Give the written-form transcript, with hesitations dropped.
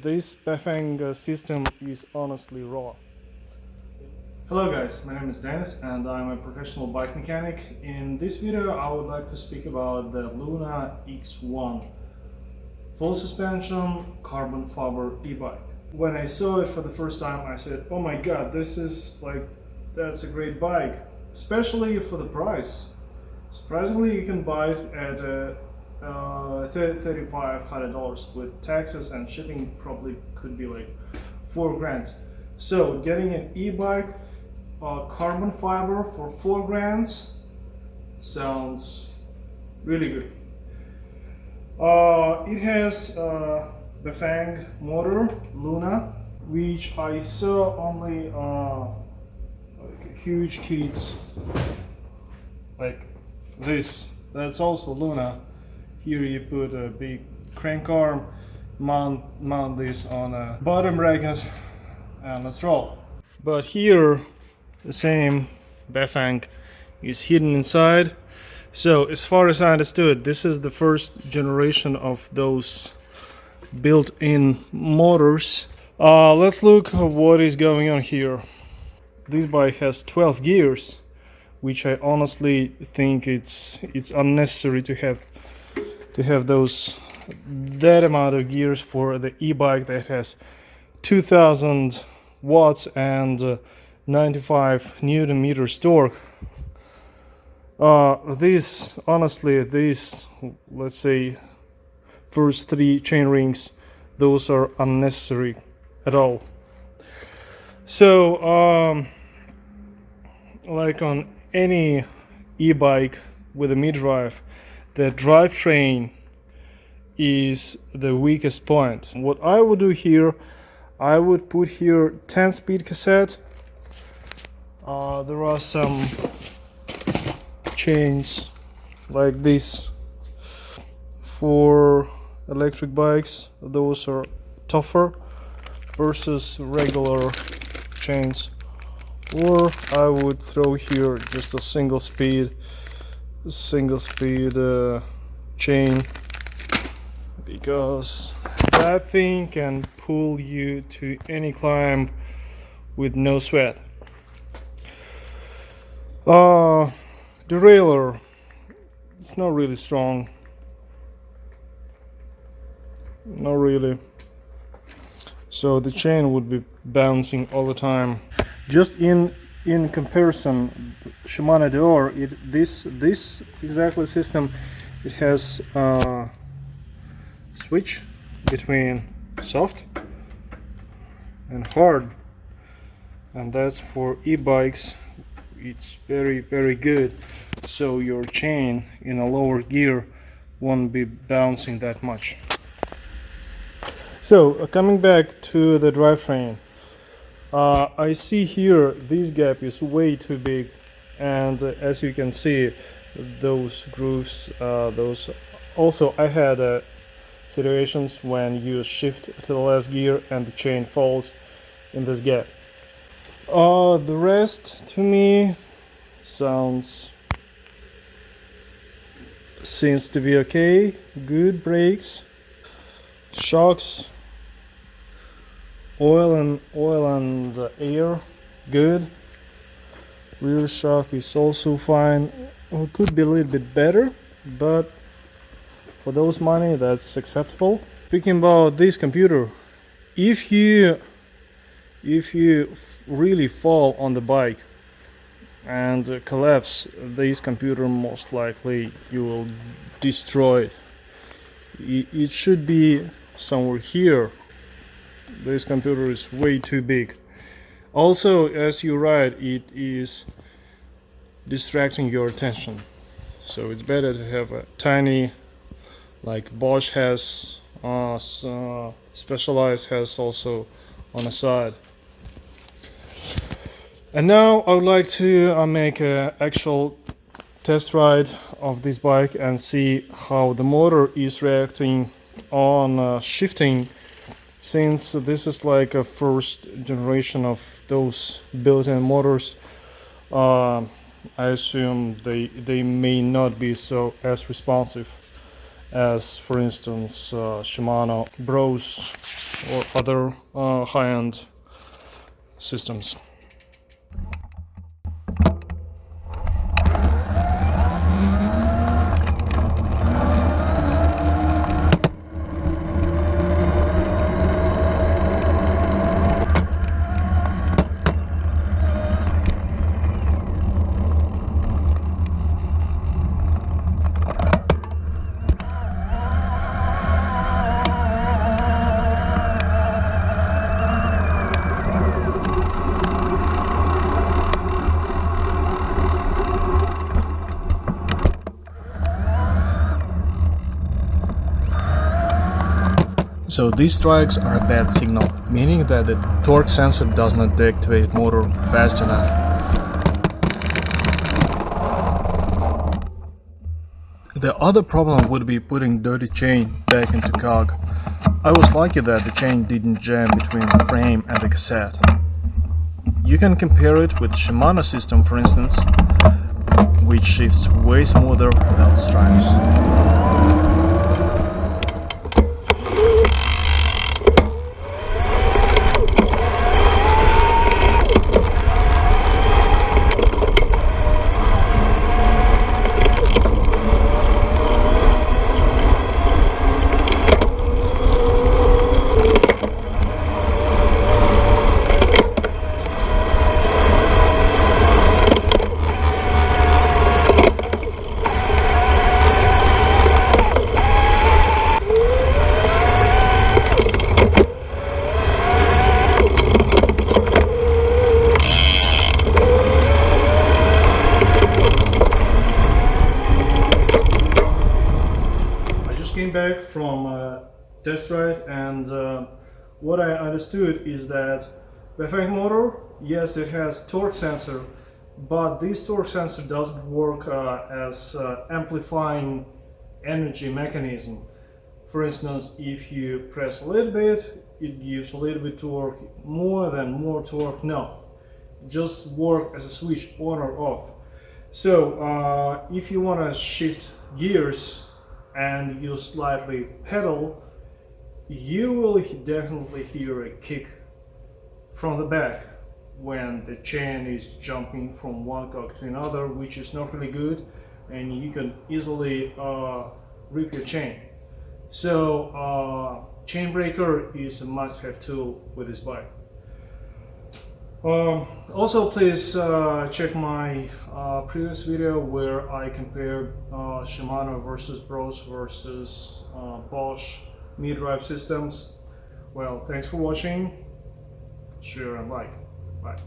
this Bafang system is honestly raw. Hello guys, my name is Dennis and I'm a professional bike mechanic. In this video I would like to speak about the Luna X1 full suspension carbon fiber e-bike. When I saw it for the first time I said, oh my god, that's a great bike, especially for the price. Surprisingly, you can buy it at $3,500 with taxes and shipping. Probably could be like $4,000. So getting an e-bike carbon fiber for $4,000 sounds really good. It has Bafang Motor Luna, which I saw only huge kits like this. That's also Luna. Here you put a big crank arm, mount this on a bottom bracket, and let's roll. But here the same Bafang is hidden inside. So as far as I understood, this is the first generation of those built-in motors. Let's look at what is going on here. This bike has 12 gears, which I honestly think it's unnecessary to have that amount of gears for the e-bike that has 2000 watts and 95 newton meters torque. These let's say first three chain rings, those are unnecessary at all. So like on any e-bike with a mid-drive, the drivetrain is the weakest point. What I would do here, I would put here 10-speed cassette. There are some chains like this for electric bikes. Those are tougher versus regular chains. Or I would throw here just a single speed chain, because that thing can pull you to any climb with no sweat. Derailleur, it's not really strong, not really, so the chain would be bouncing all the time. Just in comparison, Shimano Deore, this exactly system, it has a switch between soft and hard, and that's for e-bikes. It's very good, so your chain in a lower gear won't be bouncing that much. So coming back to the drivetrain, I see here this gap is way too big, and as you can see, those grooves, those also I had situations when you shift to the last gear and the chain falls in this gap. The rest to me seems to be okay. Good brakes, shocks, oil and air, good. Rear shock is also fine. It could be a little bit better, but for those money that's acceptable. Speaking about this computer, if you really fall on the bike and collapse this computer, most likely you will destroy it. It should be somewhere here. This computer is way too big. Also, as you ride, it is distracting your attention, so it's better to have a tiny, like Bosch has, Specialized has also on the side. And now I would like to make an actual test ride of this bike and see how the motor is reacting on shifting, since this is like a first generation of those built-in motors. I assume they may not be so as responsive as for instance Shimano, Bros, or other high-end systems. So these strikes are a bad signal, meaning that the torque sensor does not deactivate motor fast enough. The other problem would be putting dirty chain back into cog. I was lucky that the chain didn't jam between the frame and the cassette. You can compare it with Shimano system, for instance, which shifts way smoother without stripes. Came back from a test ride, and what I understood is that Bafang Motor, yes, it has torque sensor, but this torque sensor doesn't work as amplifying energy mechanism. For instance, if you press a little bit, it gives a little bit torque, more torque. No, just work as a switch on or off. So if you want to shift gears and you slightly pedal, you will definitely hear a kick from the back when the chain is jumping from one cog to another, which is not really good, and you can easily rip your chain. So chain breaker is a must-have tool with this bike. Also, please check my previous video where I compared Shimano versus Bros versus Bosch mid-drive systems. Well, thanks for watching. Share and like. Bye.